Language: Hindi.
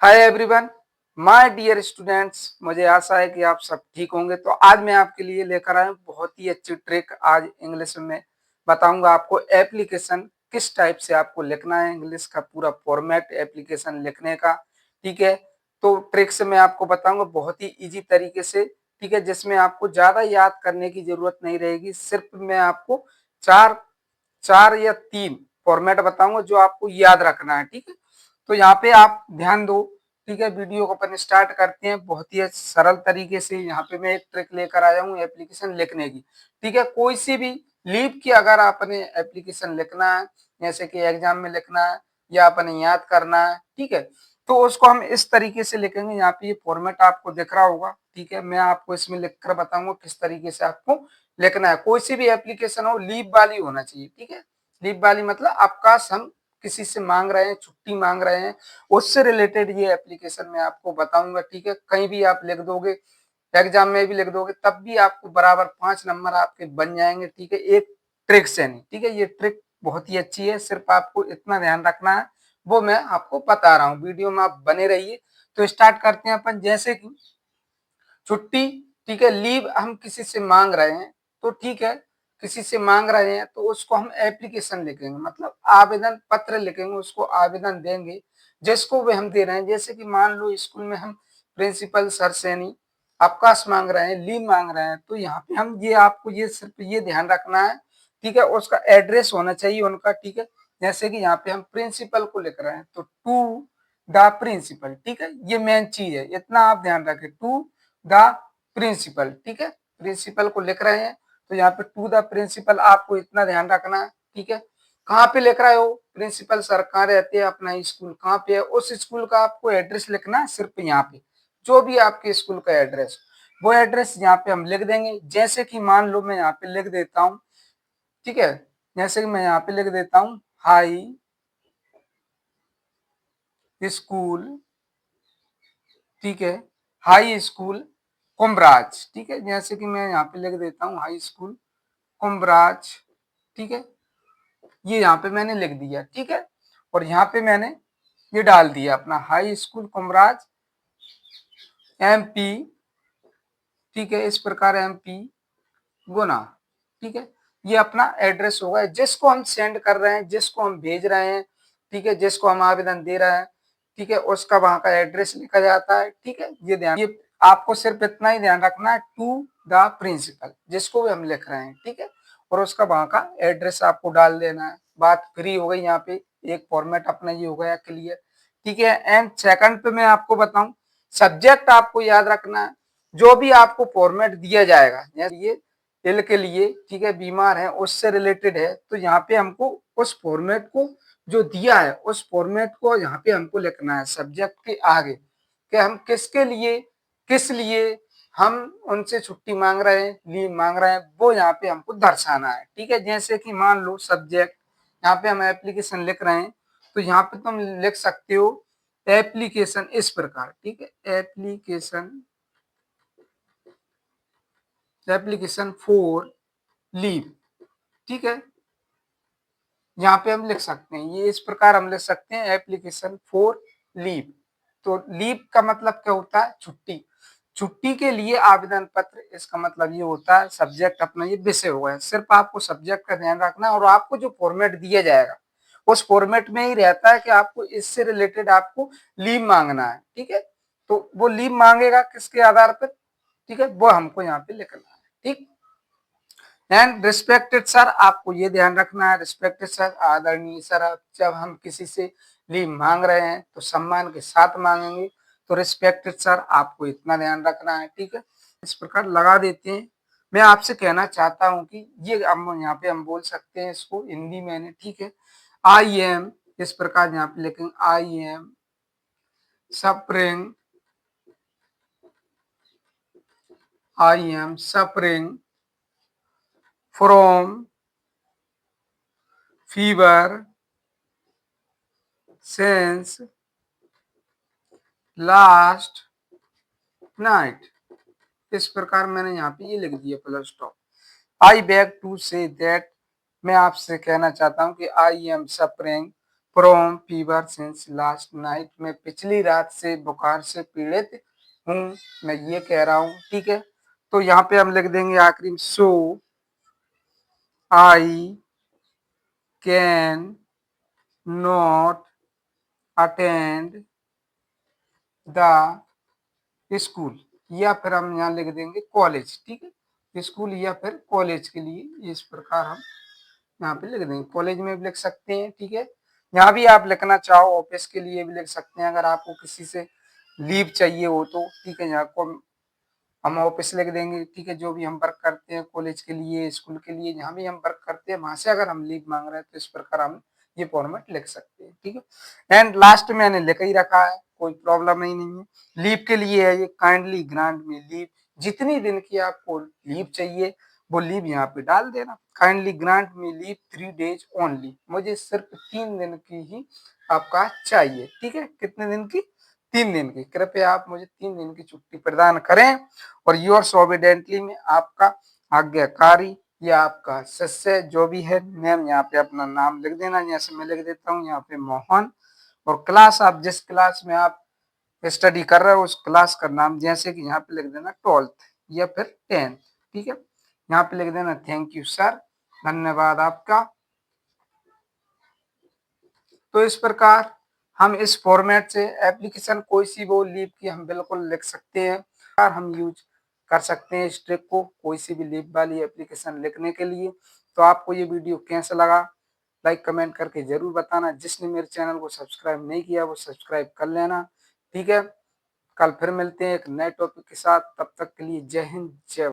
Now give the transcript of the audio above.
Hi everyone, my dear students. मुझे आशा है कि आप सब ठीक होंगे। तो आज मैं आपके लिए लेकर आया हूँ बहुत ही अच्छी ट्रिक। आज इंग्लिश में बताऊंगा आपको एप्लीकेशन किस टाइप से आपको लिखना है, इंग्लिश का पूरा फॉर्मेट एप्लीकेशन लिखने का। ठीक है, तो ट्रिक से मैं आपको बताऊंगा बहुत ही इजी तरीके से। ठीक है, जिसमें आपको ज्यादा याद करने की जरूरत नहीं रहेगी। सिर्फ मैं आपको चार चार या तीन फॉर्मेट बताऊंगा जो आपको याद रखना है। ठीक है, तो यहाँ पे आप ध्यान दो। ठीक है, वीडियो को अपन स्टार्ट करते हैं बहुत ही सरल तरीके से। यहाँ पे मैं एक ट्रिक लेकर आया हूँ एप्लीकेशन लिखने की। ठीक है, कोई सी भी लीव की अगर आपने एप्लीकेशन लिखना है, जैसे कि एग्जाम में लिखना है या अपने याद करना है, ठीक है, तो उसको हम इस तरीके से लिखेंगे। यहाँ पे ये फॉर्मेट आपको दिख रहा होगा। ठीक है, मैं आपको इसमें लिखकर बताऊंगा किस तरीके से आपको लिखना है। कोई सी भी एप्लीकेशन हो लीव वाली होना चाहिए। ठीक है, लीव वाली मतलब आपका हम किसी से मांग रहे हैं, छुट्टी मांग रहे हैं, उससे रिलेटेड ये एप्लीकेशन मैं आपको बताऊंगा। ठीक है, कहीं भी आप लिख दोगे, एग्जाम में भी लिख दोगे, तब भी आपको बराबर 5 नंबर आपके बन जाएंगे। ठीक है, एक ट्रिक से नहीं। ठीक है, ये ट्रिक बहुत ही अच्छी है, सिर्फ आपको इतना ध्यान रखना है, वो मैं आपको बता रहा हूँ। वीडियो में आप बने रहिए। तो स्टार्ट करते हैं अपन। जैसे कि छुट्टी, ठीक है, लीव हम किसी से मांग रहे हैं, तो ठीक है, किसी से मांग रहे हैं तो उसको हम एप्लीकेशन लिखेंगे, मतलब आवेदन पत्र लिखेंगे, उसको आवेदन देंगे जिसको भी हम दे रहे हैं। जैसे कि मान लो स्कूल में हम प्रिंसिपल सर से नहीं अवकाश मांग रहे हैं, लीव मांग रहे हैं, तो यहाँ पे हम ये आपको ये सिर्फ ये ध्यान रखना है। ठीक है, उसका एड्रेस होना चाहिए उनका। ठीक है, जैसे कि यहाँ पे हम प्रिंसिपल को लिख रहे हैं तो टू द प्रिंसिपल। ठीक है, ये मेन चीज है, इतना आप ध्यान रखें, टू द प्रिंसिपल। ठीक है, प्रिंसिपल को लिख रहे हैं तो यहाँ पे टू द प्रिंसिपल, आपको इतना ध्यान रखना है। ठीक है, कहाँ पे लिख रहे हो, प्रिंसिपल सर कहाँ रहते हैं, अपना स्कूल कहाँ पे है, उस स्कूल का आपको एड्रेस लिखना है। सिर्फ यहाँ पे जो भी आपके स्कूल का एड्रेस, वो एड्रेस यहाँ पे हम लिख देंगे। जैसे कि मान लो मैं यहाँ पे लिख देता हूँ, ठीक है, जैसे कि मैं यहाँ पे लिख देता हूँ हाई स्कूल, ठीक है, हाई स्कूल कुम्भराज। ठीक है, जैसे कि मैं यहाँ पे लिख देता हूँ हाई स्कूल कुम्भराज। ठीक है, ये यहाँ पे मैंने लिख दिया। ठीक है, और यहाँ पे मैंने ये डाल दिया अपना हाई स्कूल कुम्भराज MP। ठीक है, इस प्रकार MP गुना। ठीक है, ये अपना एड्रेस होगा जिसको हम सेंड कर रहे हैं, जिसको हम भेज रहे हैं। ठीक है, जिसको हम आवेदन दे रहे हैं, ठीक है, उसका वहां का एड्रेस लिखा जाता है। ठीक है, ये ध्यान, ये आपको सिर्फ इतना ही ध्यान रखना है, टू द प्रिंसिपल जिसको भी हम लिख रहे हैं। ठीक है, और उसका वहां का एड्रेस आपको डाल देना है। बात फ्री हो गई। यहाँ पे एक फॉर्मेट अपना ये हो गया क्लियर। ठीक है, एंड सेकंड पे मैं आपको बताऊं, सब्जेक्ट आपको याद रखना है। जो भी आपको फॉर्मेट दिया जाएगा, ये एल के लिए, ठीक है, बीमार है, उससे रिलेटेड है, तो यहाँ पे हमको उस फॉर्मेट को जो दिया है, उस फॉर्मेट को यहाँ पे हमको लिखना है सब्जेक्ट के आगे, कि हम किसके लिए, किस लिए हम उनसे छुट्टी मांग रहे हैं, लीव मांग रहे हैं, वो यहाँ पे हमको दर्शाना है। ठीक है, जैसे कि मान लो सब्जेक्ट, यहाँ पे हम एप्लीकेशन लिख रहे हैं, तो यहाँ पे तुम लिख सकते हो एप्लीकेशन इस प्रकार। ठीक है, एप्लीकेशन फॉर लीव। ठीक है, यहाँ पे हम लिख सकते हैं, ये इस प्रकार हम लिख सकते हैं एप्लीकेशन फॉर लीव। तो लीव का मतलब क्या होता है, छुट्टी। छुट्टी के लिए आवेदन पत्र, इसका मतलब ये होता है सब्जेक्ट अपना ये विषय होगा। सिर्फ आपको सब्जेक्ट का ध्यान रखना है, और आपको जो फॉर्मेट दिया जाएगा उस फॉर्मेट में ही रहता है कि आपको इससे रिलेटेड आपको लीव मांगना है। ठीक है, तो वो लीव मांगेगा किसके आधार पर, ठीक है, वो हमको यहाँ पे लिखना है। ठीक, एंड रिस्पेक्टेड सर, आपको ये ध्यान रखना है, रिस्पेक्टेड सर, आदरणीय सर, जब हम किसी से लीव मांग रहे हैं तो सम्मान के साथ मांगेंगे। तो रिस्पेक्टेड सर, आपको इतना ध्यान रखना है। ठीक है, इस प्रकार लगा देते हैं। मैं आपसे कहना चाहता हूं कि ये हम यहाँ पे हम बोल सकते हैं इसको हिंदी में। ठीक है, आई एम, इस प्रकार यहाँ पे लिखेंगे I am suffering, I am suffering from fever since last night. इस प्रकार मैंने यहाँ पे ये लिख दिया plus stop. I beg to say that, मैं आपसे कहना चाहता हूँ कि I am suffering from fever since last night, मैं पिछली रात से बुखार से पीड़ित हूँ, मैं ये कह रहा हूँ। ठीक है, तो यहाँ पे हम लिख देंगे आखिरी में so I can not attend the school, या फिर हम यहाँ लिख देंगे कॉलेज। ठीक है, स्कूल या फिर कॉलेज के लिए इस प्रकार हम यहाँ पे लिख देंगे। कॉलेज में भी लिख सकते हैं। ठीक है, यहाँ भी आप लिखना चाहो ऑफिस के लिए भी लिख सकते हैं, अगर आपको किसी से लीव चाहिए हो तो। ठीक है, यहाँ को हम ऑफिस लिख देंगे। ठीक है, जो भी हम वर्क करते हैं कॉलेज के लिए, स्कूल के लिए, जहाँ भी हम वर्क करते हैं वहां से अगर हम लीव मांग रहे हैं तो इस प्रकार हम ये फॉर्मेट लिख सकते हैं। ठीक है, एंड लास्ट में मैंने लिख ही रखा है, कोई प्रॉब्लम नहीं है। लीव के लिए है ये, काइंडली ग्रांट में लीव, जितनी दिन की आपको लीव चाहिए वो लीव यहाँ पे डाल देना। काइंडली ग्रांट में लीव 3 days ओनली, मुझे सिर्फ 3 दिन की ही आपका चाहिए। ठीक है, कितने दिन की? 3 दिन की। कृपया आप मुझे 3 दिन की छुट्टी प्रदान करें। और योर्स ओबीडेंटली में आपका आज्ञाकारी या आपका शिष्य जो भी है, मैम यहाँ पे अपना नाम लिख देना, जैसे मैं लिख देता हूँ यहाँ पे मोहन, और क्लास आप जिस क्लास में आप स्टडी कर रहे हो उस क्लास का नाम, जैसे कि यहाँ पे लिख देना 12th या फिर 10th। ठीक है, यहाँ पे लिख देना थैंक यू सर, धन्यवाद आपका। तो इस प्रकार हम इस फॉर्मेट से एप्लीकेशन कोई सी वो लीव की हम बिल्कुल लिख सकते हैं। और हम यूज कर सकते हैं इस ट्रिक को कोई सी भी लीव वाली एप्लीकेशन लिखने के लिए। तो आपको ये वीडियो कैसा लगा, लाइक कमेंट करके जरूर बताना। जिसने मेरे चैनल को सब्सक्राइब नहीं किया वो सब्सक्राइब कर लेना। ठीक है, कल फिर मिलते हैं एक नए टॉपिक के साथ, तब तक के लिए जय हिंद जय